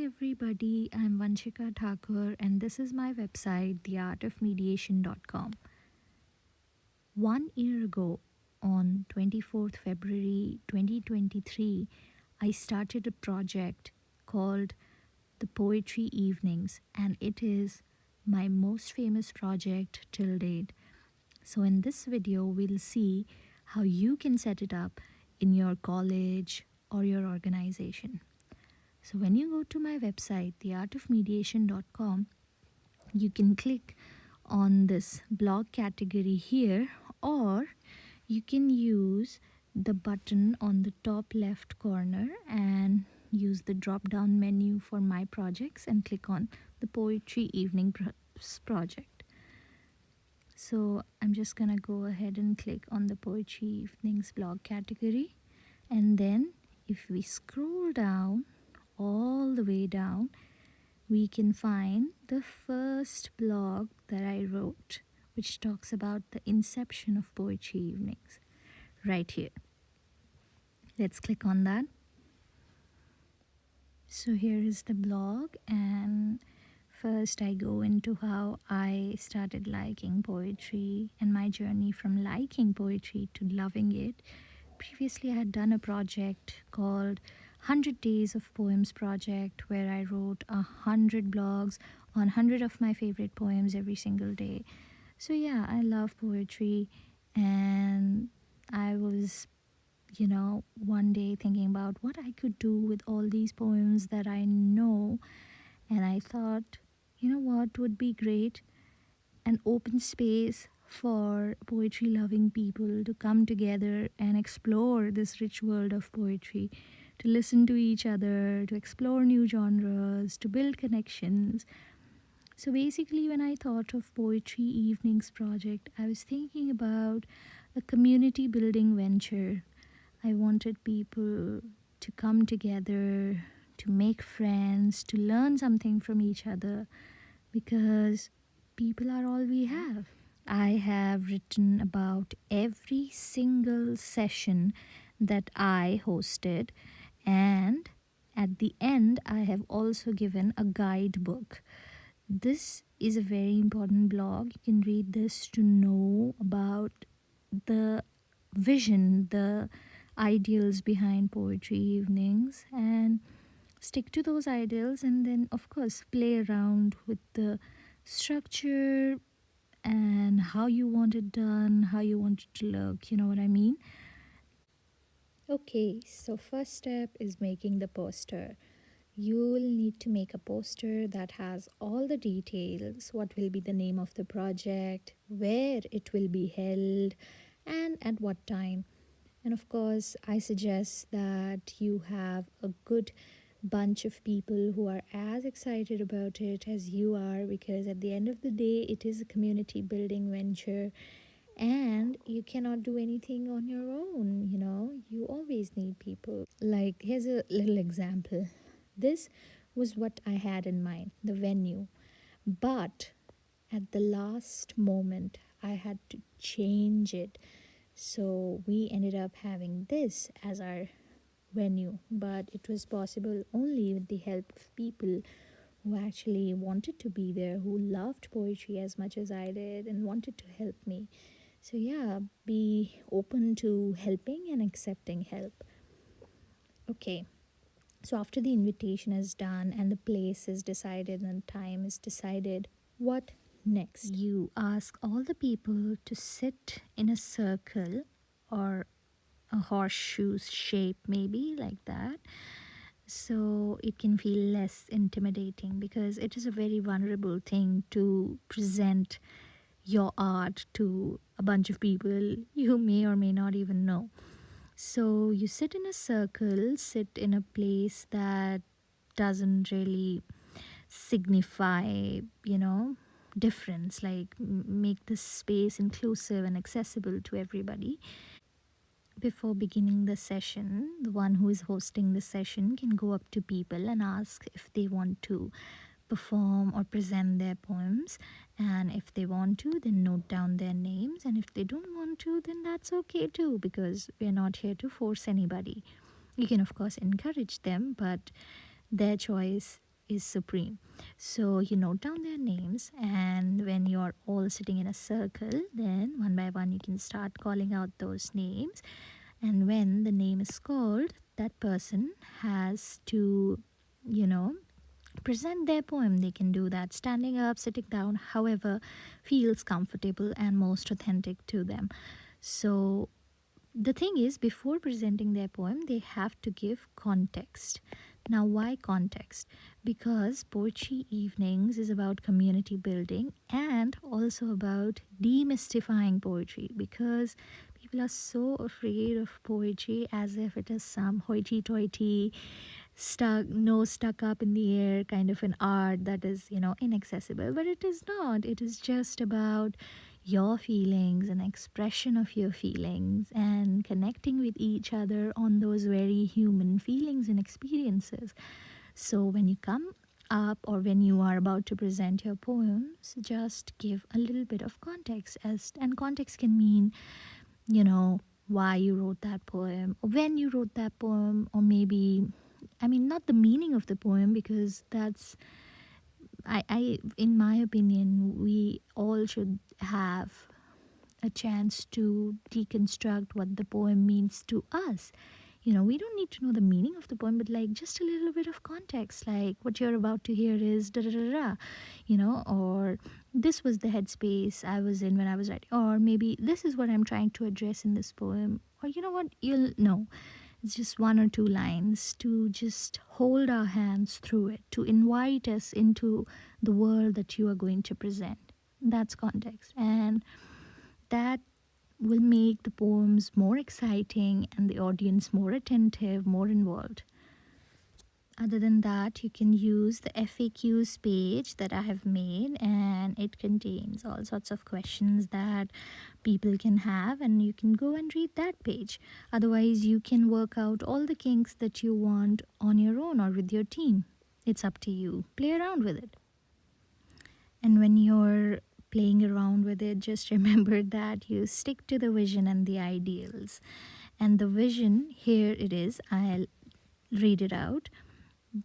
everybody, I'm Vanshika Thakur and this is my website theartofmediation.com. 1 year ago, on 24th February 2023, I started a project called the Poetry Evenings, and it is my most famous project till date. So in this video, we'll see how you can set it up in your college or your organization. So when you go to my website, theartofmediation.com, you can click on this blog category here, or you can use the button on the top left corner and use the drop down menu for my projects and click on the Poetry Evening project. So I'm just gonna go ahead and click on the Poetry Evenings blog category, and then if we scroll down all the way down, we can find the first blog that I wrote, which talks about the inception of Poetry Evenings, right here. Let's click on that. So here is the blog, and first I go into how I started liking poetry and my journey from liking poetry to loving it. Previously, I had done a project called 100 Days of Poems project, where I wrote 100 blogs on 100 of my favorite poems every single day. So yeah, I love poetry, and I was one day thinking about what I could do with all these poems that I know, and I thought, what would be great? An open space for poetry loving people to come together and explore this rich world of poetry, to listen to each other, to explore new genres, to build connections. So basically, when I thought of Poetry Evenings project, I was thinking about a community building venture. I wanted people to come together, to make friends, to learn something from each other, because people are all we have. I have written about every single session that I hosted, and at the end, I have also given a guidebook. This is a very important blog. You can read this to know about the vision, the ideals behind Poetry Evenings, and stick to those ideals, and then of course play around with the structure and how you want it done, how you want it to look, you know what I mean? Okay, so first step is making the poster. You will need to make a poster that has all the details: what will be the name of the project, where it will be held, and at what time. And of course, I suggest that you have a good bunch of people who are as excited about it as you are, because at the end of the day, it is a community building venture, and you cannot do anything on your own. You always need people. Like, here's a little example. This was what I had in mind, the venue, but at the last moment I had to change it. So we ended up having this as our venue, but it was possible only with the help of people who actually wanted to be there, who loved poetry as much as I did and wanted to help me. So yeah, be open to helping and accepting help. Okay, so after the invitation is done and the place is decided and time is decided, what next? You ask all the people to sit in a circle, or a horseshoe shape, maybe like that, so it can feel less intimidating, because it is a very vulnerable thing to present your art to a bunch of people you may or may not even know. So you sit in a circle, sit in a place that doesn't really signify, difference, like make the space inclusive and accessible to everybody. Before beginning the session, the one who is hosting the session can go up to people and ask if they want to perform or present their poems. And if they want to, then note down their names. And if they don't want to, then that's okay too, because we're not here to force anybody. You can, of course, encourage them, but their choice is supreme. So you note down their names, and when you're all sitting in a circle, then one by one you can start calling out those names. And when the name is called, that person has to, you know, present their poem. They can do that standing up, sitting down, however feels comfortable and most authentic to them. So the thing is, before presenting their poem, they have to give context. Now, why context? Because Poetry Evenings is about community building and also about demystifying poetry, because people are so afraid of poetry as if it is some hoity toity, stuck, nose stuck up in the air kind of an art that is, inaccessible. But it is not. It is just about your feelings and expression of your feelings and connecting with each other on those very human feelings and experiences. So when you come up or when you are about to present your poems, just give a little bit of context. And context can mean, why you wrote that poem, or when you wrote that poem, or maybe, not the meaning of the poem, because that's, in my opinion, we all should have a chance to deconstruct what the poem means to us. We don't need to know the meaning of the poem, but like just a little bit of context, like what you're about to hear is da da da da, or this was the headspace I was in when I was writing, or maybe this is what I'm trying to address in this poem, or you know what, you'll know. It's just one or two lines to just hold our hands through it, to invite us into the world that you are going to present. That's context. And that will make the poems more exciting and the audience more attentive, more involved. Other than that, you can use the FAQs page that I have made, and it contains all sorts of questions that people can have, and you can go and read that page. Otherwise, you can work out all the kinks that you want on your own or with your team. It's up to you. Play around with it. And when you're playing around with it, just remember that you stick to the vision and the ideals. And the vision, here it is, I'll read it out.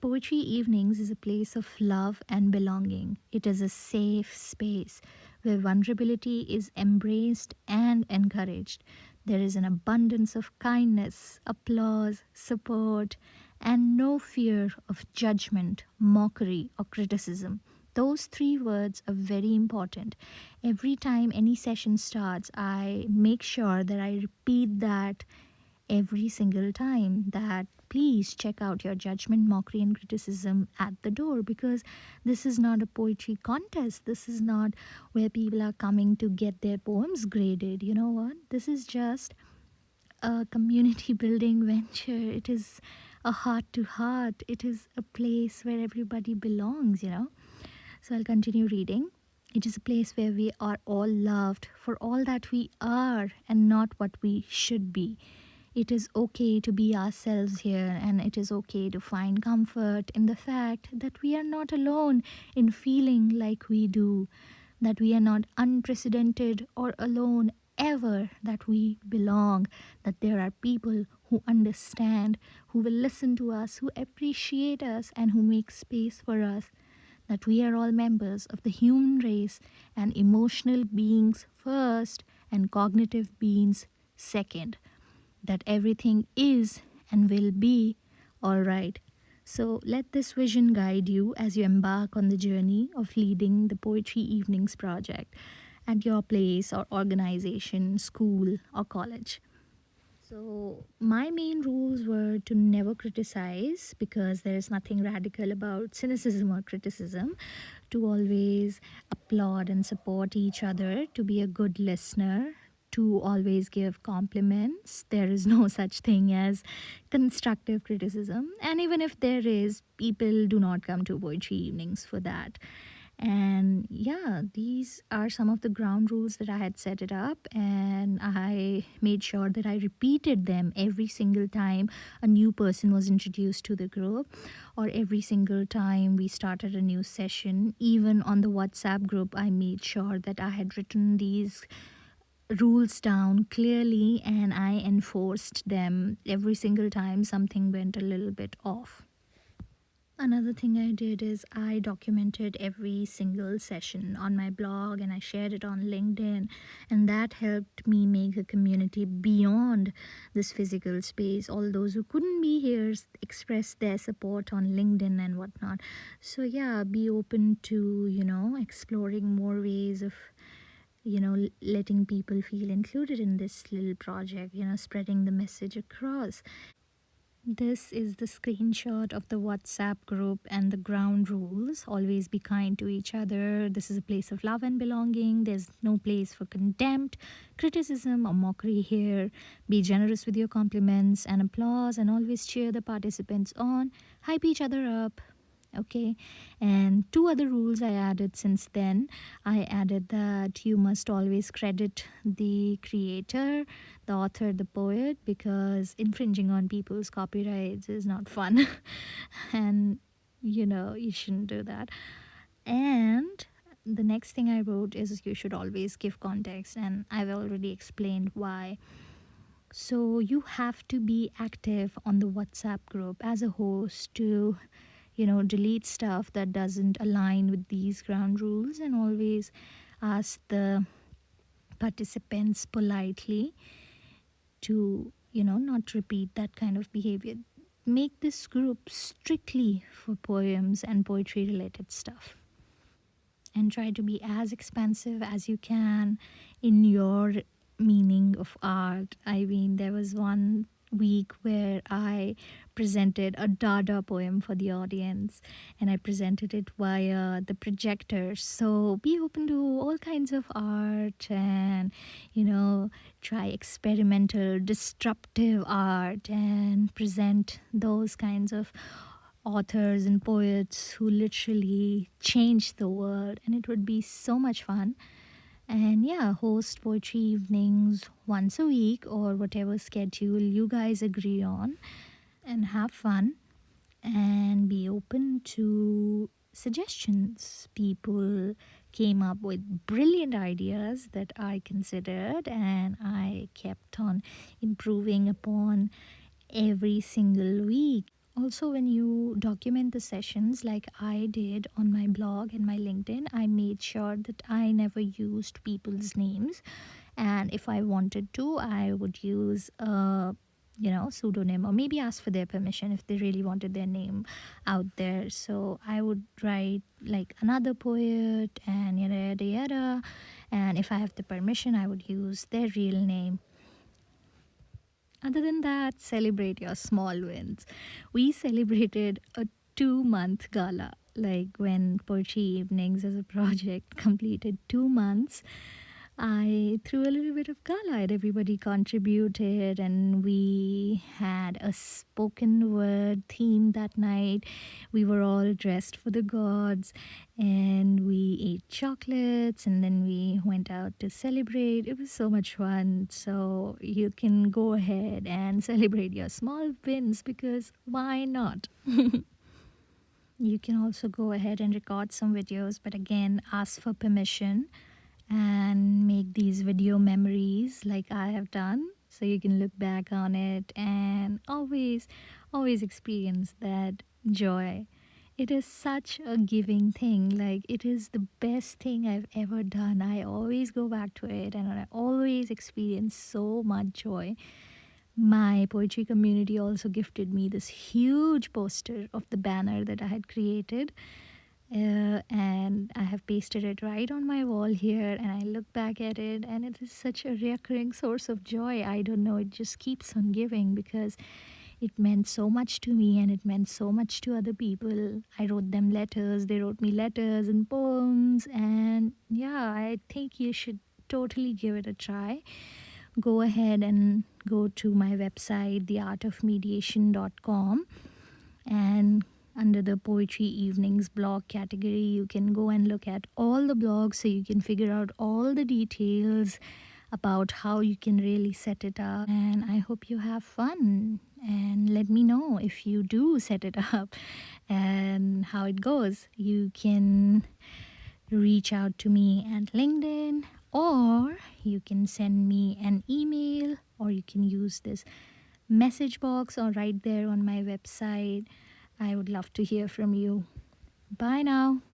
Poetry Evenings is a place of love and belonging. It is a safe space where vulnerability is embraced and encouraged. There is an abundance of kindness, applause, support, and no fear of judgment, mockery, or criticism. Those three words are very important. Every time any session starts, I make sure that I repeat that every single time, that please check out your judgment, mockery, and criticism at the door, because this is not a poetry contest. This is not where people are coming to get their poems graded. You know what? This is just a community building venture. It is a heart to heart. It is a place where everybody belongs. So I'll continue reading. It is a place where we are all loved for all that we are and not what we should be. It is okay to be ourselves here, and it is okay to find comfort in the fact that we are not alone in feeling like we do, that we are not unprecedented or alone ever, that we belong, that there are people who understand, who will listen to us, who appreciate us, and who make space for us, that we are all members of the human race and emotional beings first and cognitive beings second, that everything is and will be all right. So let this vision guide you as you embark on the journey of leading the Poetry Evenings project at your place or organization, school, or college. So, my main rules were to never criticize, because there is nothing radical about cynicism or criticism, to always applaud and support each other, to be a good listener, to always give compliments. There is no such thing as constructive criticism. And even if there is, people do not come to Poetry Evenings for that. And yeah, these are some of the ground rules that I had set it up, and I made sure that I repeated them every single time a new person was introduced to the group, or every single time we started a new session. Even on the WhatsApp group, I made sure that I had written these rules down clearly, and I enforced them every single time something went a little bit off. Another thing I did is I documented every single session on my blog and I shared it on LinkedIn, and that helped me make a community beyond this physical space. All those who couldn't be here expressed their support on LinkedIn and whatnot. So, yeah, be open to, exploring more ways of letting people feel included in this little project, spreading the message across. This is the screenshot of the WhatsApp group and the ground rules. Always be kind to each other. This is a place of love and belonging. There's no place for contempt, criticism, or mockery here. Be generous with your compliments and applause, and always cheer the participants on. Hype each other up. Okay, and two other rules I added since then. I added that you must always credit the creator, the author, the poet, because infringing on people's copyrights is not fun. And you shouldn't do that. And the next thing I wrote is you should always give context, and I've already explained why. So you have to be active on the WhatsApp group as a host to delete stuff that doesn't align with these ground rules, and always ask the participants politely to not repeat that kind of behavior. Make this group strictly for poems and poetry related stuff, and try to be as expansive as you can in your meaning of art. I mean, there was one week where I presented a Dada poem for the audience, and I presented it via the projector. So be open to all kinds of art, and try experimental, disruptive art, and present those kinds of authors and poets who literally changed the world, and it would be so much fun. And yeah, host poetry evenings once a week or whatever schedule you guys agree on, and have fun and be open to suggestions. People came up with brilliant ideas that I considered, and I kept on improving upon every single week. Also, when you document the sessions like I did on my blog and my LinkedIn, I made sure that I never used people's names. And if I wanted to, I would use a pseudonym, or maybe ask for their permission if they really wanted their name out there. So I would write like another poet and yada yada yada. And if I have the permission, I would use their real name. Other than that, celebrate your small wins. We celebrated a 2-month gala, like when Poetry Evenings as a project completed 2 months. I threw a little bit of gala and everybody contributed, and we had a spoken word theme that night. We were all dressed for the gods, and we ate chocolates, and then we went out to celebrate. It was so much fun. So you can go ahead and celebrate your small wins, because why not? You can also go ahead and record some videos, but again, ask for permission and make these video memories like I have done, so you can look back on it and always experience that joy. It is such a giving thing. Like, it is the best thing I've ever done. I always go back to it and I always experience so much joy. My poetry community also gifted me this huge poster of the banner that I had created, and I have pasted it right on my wall here, and I look back at it, and it is such a recurring source of joy. I don't know, it just keeps on giving, because it meant so much to me and it meant so much to other people. I wrote them letters, they wrote me letters and poems, and yeah, I think you should totally give it a try. Go ahead and go to my website, theartofmediation.com, and under the Poetry Evenings blog category, you can go and look at all the blogs, so you can figure out all the details about how you can really set it up. And I hope you have fun, and let me know if you do set it up and how it goes. You can reach out to me at LinkedIn, or you can send me an email, or you can use this message box or right there on my website. I would love to hear from you. Bye now.